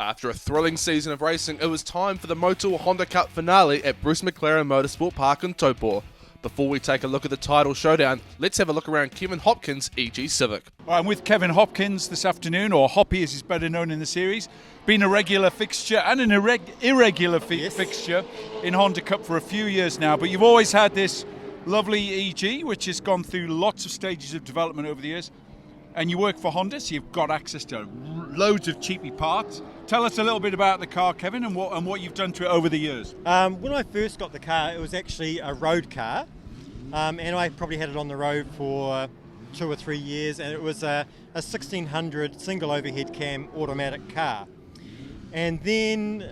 After a thrilling season of racing, it was time for the Motul Honda Cup finale at Bruce McLaren Motorsport Park in Taupo. Before we take a look at the title showdown, let's have a look around Kevin Hopkins' EG Civic. I'm with Kevin Hopkins this afternoon, or Hoppy as he's better known in the series. Been a regular fixture and an irregular fixture in Honda Cup for a few years now, but you've always had this lovely EG, which has gone through lots of stages of development over the years. And you work for Honda, so you've got access to loads of cheapy parts. Tell us a little bit about the car, Kevin, and what you've done to it over the years. When I first got the car, it was actually a road car, and I probably had it on the road for 2 or 3 years, and it was a 1600 single overhead cam automatic car. And then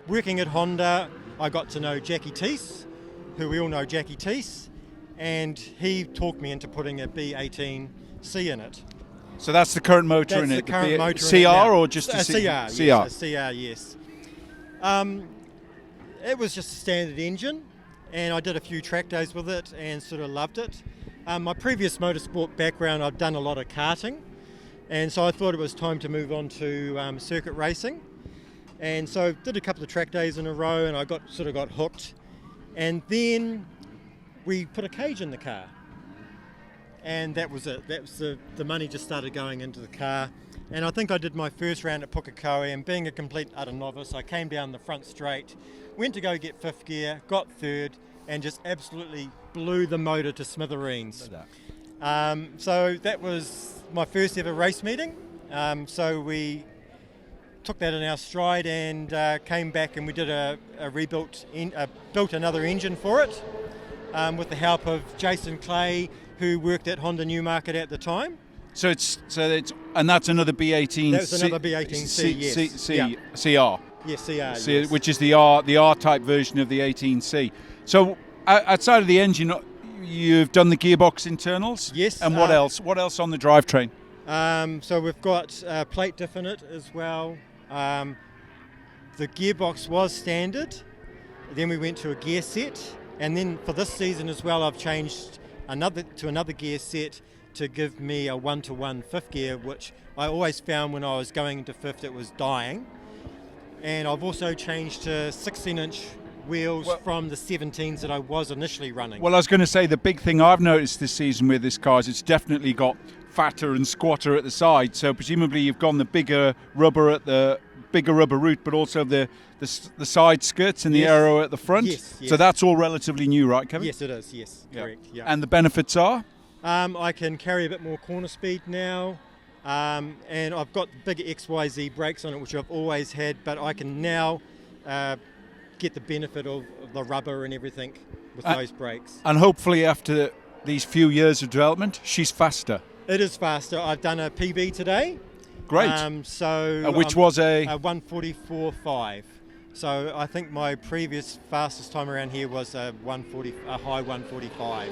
working at Honda, I got to know Jackie Teese, who we all know Jackie Teese, and he talked me into putting a B18C in it. So that's the current motor That's in the it? current motor CR in it now. or just a CR? CR? Yes, a CR, yes. It was just a standard engine, and I did a few track days with it and sort of loved it. My previous motorsport background, I've done a lot of karting, and so I thought it was time to move on to circuit racing. And so did a couple of track days in a row, and I got hooked. And then we put a cage in the car, and that was it. That was the money just started going into the car. And I think I did my first round at Pukekohe, and being a complete utter novice, I came down the front straight, went to go get fifth gear, got third, and just absolutely blew the motor to smithereens. So that was my first ever race meeting. So we took that in our stride and came back, and we did built another engine for it. With the help of Jason Clay, who worked at Honda Newmarket at the time. So and that's another B18. That's another B18C, yes. CR. Yes, CR. Yes. Which is the R-type version of the 18C. So outside of the engine, you've done the gearbox internals. Yes. And what else? What else on the drivetrain? So we've got plate diff in it as well. The gearbox was standard. Then we went to a gear set. And then for this season as well, I've changed to another gear set to give me a 1-to-1 fifth gear, which I always found when I was going into fifth it was dying. And I've also changed to 16-inch wheels from the 17s that I was initially running. Well, I was going to say the big thing I've noticed this season with this car is it's definitely got fatter and squatter at the side. So presumably you've gone the bigger rubber route, but also the side skirts and the aero at the front. Yes. So that's all relatively new, right, Kevin? Yes, it is. Yes, correct. Yeah. And the benefits are? I can carry a bit more corner speed now, and I've got big XYZ brakes on it, which I've always had, but I can now get the benefit of the rubber and everything with those brakes. And hopefully after these few years of development, she's faster. It is faster. I've done a PB today. Great. Which was a 144.5. So I think my previous fastest time around here was a high 145.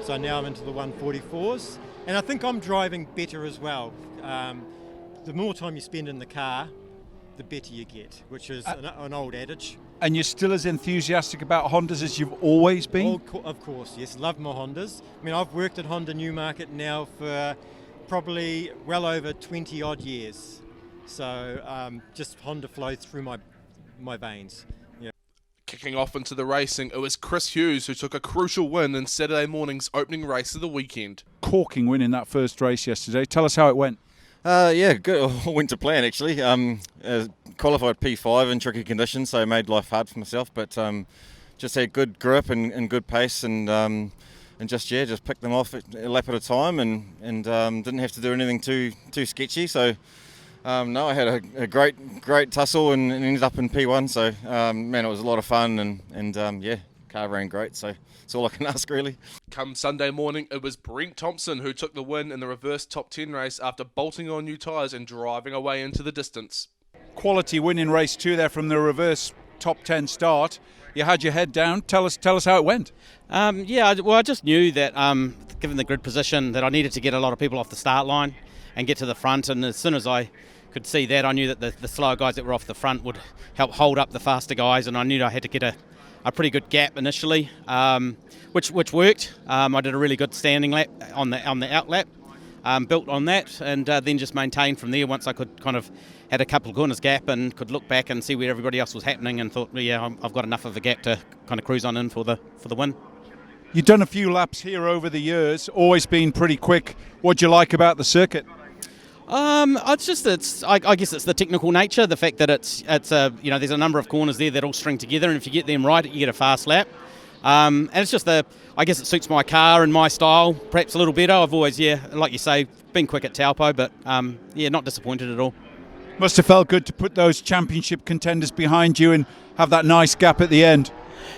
So now I'm into the 144s, and I think I'm driving better as well. The more time you spend in the car, the better you get, which is an old adage. And you're still as enthusiastic about Hondas as you've always been? Of course, yes. Love my Hondas. I mean, I've worked at Honda Newmarket now for probably well over 20 odd years. So just Honda flows through my veins. Yeah. Kicking off into the racing, it was Chris Hughes who took a crucial win in Saturday morning's opening race of the weekend. Corking win in that first race yesterday. Tell us how it went. Yeah, good. All went to plan actually. Qualified P5 in tricky conditions, so made life hard for myself. But just had good grip and good pace, and just picked them off a lap at a time, and didn't have to do anything too sketchy. So no, I had a great tussle and ended up in P1. So man, it was a lot of fun, and yeah, car ran great. So that's all I can ask really. Come Sunday morning, it was Brent Thompson who took the win in the reverse top 10 race after bolting on new tyres and driving away into the distance. Quality win in race 2 there from the reverse top 10 start. You had your head down. Tell us how it went. I just knew that given the grid position that I needed to get a lot of people off the start line and get to the front, and as soon as I could see that, I knew that the slower guys that were off the front would help hold up the faster guys, and I knew I had to get a pretty good gap initially, which worked. I did a really good standing lap on the out lap. built on that, and then just maintained from there once I could kind of had a couple of corners gap and could look back and see where everybody else was happening, and thought, yeah, I've got enough of a gap to kind of cruise on in for the win. You've done a few laps here over the years, always been pretty quick. What do you like about the circuit? I guess it's the technical nature, the fact that it's there's a number of corners there that all string together, and if you get them right, you get a fast lap. And it's just I guess it suits my car and my style perhaps a little better. I've always, like you say, been quick at Taupo, but not disappointed at all. Must have felt good to put those championship contenders behind you and have that nice gap at the end.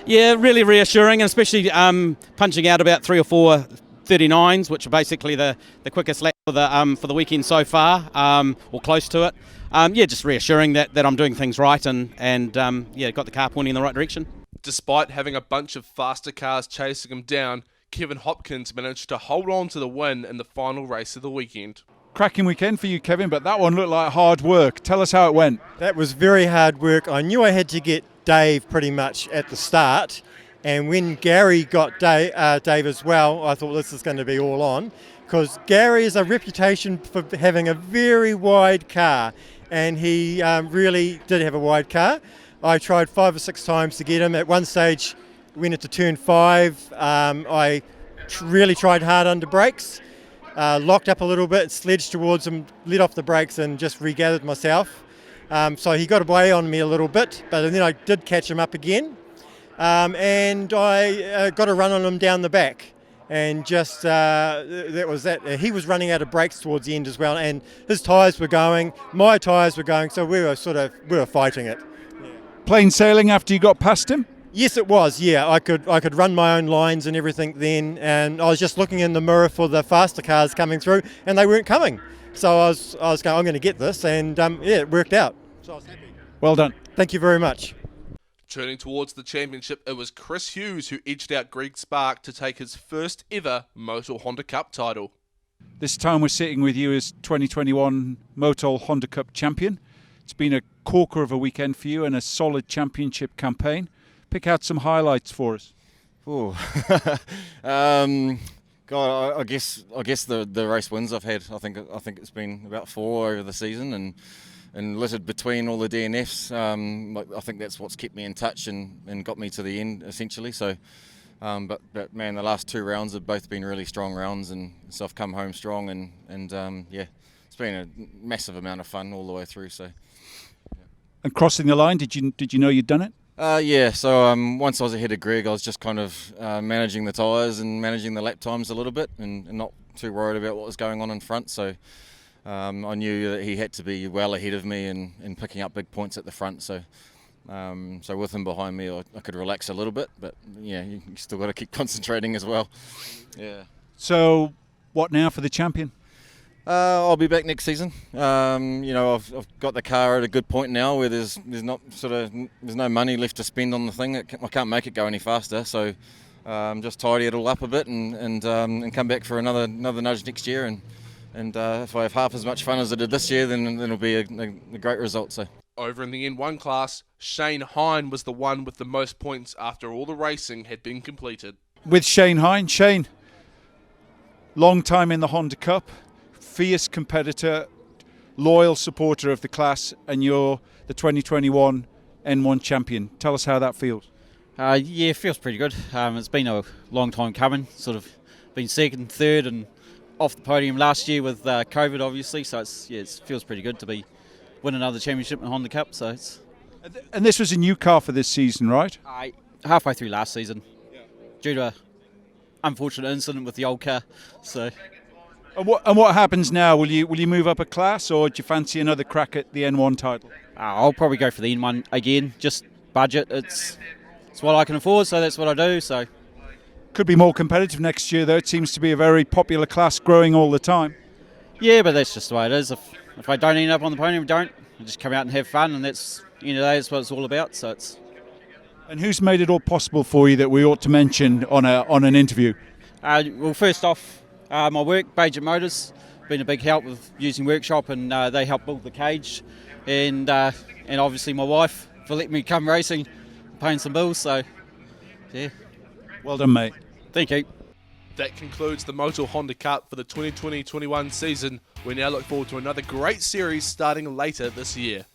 Yeah, really reassuring, and especially punching out about 3 or 4 39s, which are basically the quickest lap for the weekend so far, or close to it. Just reassuring that I'm doing things right, and got the car pointing in the right direction. Despite having a bunch of faster cars chasing him down, Kevin Hopkins managed to hold on to the win in the final race of the weekend. Cracking weekend for you, Kevin, but that one looked like hard work. Tell us how it went. That was very hard work. I knew I had to get Dave pretty much at the start, and when Gary got Dave as well, I thought this is going to be all on, because Gary has a reputation for having a very wide car, and he really did have a wide car. I tried 5 or 6 times to get him. At one stage, went into turn 5. I really tried hard under brakes. Locked up a little bit, sledged towards him, let off the brakes and just regathered myself. So he got away on me a little bit, but then I did catch him up again. And I got a run on him down the back. And just, that was that. He was running out of brakes towards the end as well, and his tyres were going, my tyres were going, so we were fighting it. Yeah. Plain sailing after you got past him? Yes, it was. Yeah, I could run my own lines and everything then, and I was just looking in the mirror for the faster cars coming through, and they weren't coming. So I was going, I'm going to get this, and it worked out. So I was happy. Well done. Thank you very much. Turning towards the championship, it was Chris Hughes who edged out Greg Spark to take his first ever Motul Honda Cup title. This time we're sitting with you as 2021 Motul Honda Cup champion. It's been a corker of a weekend for you and a solid championship campaign. Pick out some highlights for us. Oh, God, I guess the race wins I've had. I think it's been about 4 over the season, and littered between all the DNFs. I think that's what's kept me in touch and got me to the end essentially. So, but man, the last 2 rounds have both been really strong rounds, and so I've come home strong, and it's been a massive amount of fun all the way through. So. And crossing the line, did you know you'd done it? So once I was ahead of Greg, I was just kind of managing the tyres and managing the lap times a little bit, and not too worried about what was going on in front. So I knew that he had to be well ahead of me and picking up big points at the front. So with him behind me, I could relax a little bit, but yeah, you still got to keep concentrating as well. Yeah. So what now for the champion? I'll be back next season. I've got the car at a good point now where there's no money left to spend on the thing. I can't make it go any faster, so just tidy it all up a bit and come back for another nudge next year. And if I have half as much fun as I did this year, then it'll be a great result. So. Over in the N1 class, HINE was the one with the most points after all the racing had been completed. With HINE. Shane, long time in the Honda Cup. Fierce competitor, loyal supporter of the class, and you're the 2021 N1 champion. Tell us how that feels. It feels pretty good. It's been a long time coming. Sort of been second, third, and off the podium last year with COVID, obviously. So it feels pretty good to be win another championship in Honda Cup. So and this was a new car for this season, right? Halfway through last season, due to an unfortunate incident with the old car. So. And what happens now? Will you move up a class, or do you fancy another crack at the N1 title? I'll probably go for the N1 again. Just budget. It's what I can afford, so that's what I do. So could be more competitive next year, though. It seems to be a very popular class, growing all the time. Yeah, but that's just the way it is. If I don't end up on the podium, I just come out and have fun, and that's that's what it's all about. So it's. And who's made it all possible for you that we ought to mention on an interview? Well, first off. My work, Budget Motors, been a big help with using workshop, and they help build the cage, and obviously my wife for letting me come racing, paying some bills. So, yeah. Well done, mate. Thank you. That concludes the Motul Honda Cup for the 2020-21 season. We now look forward to another great series starting later this year.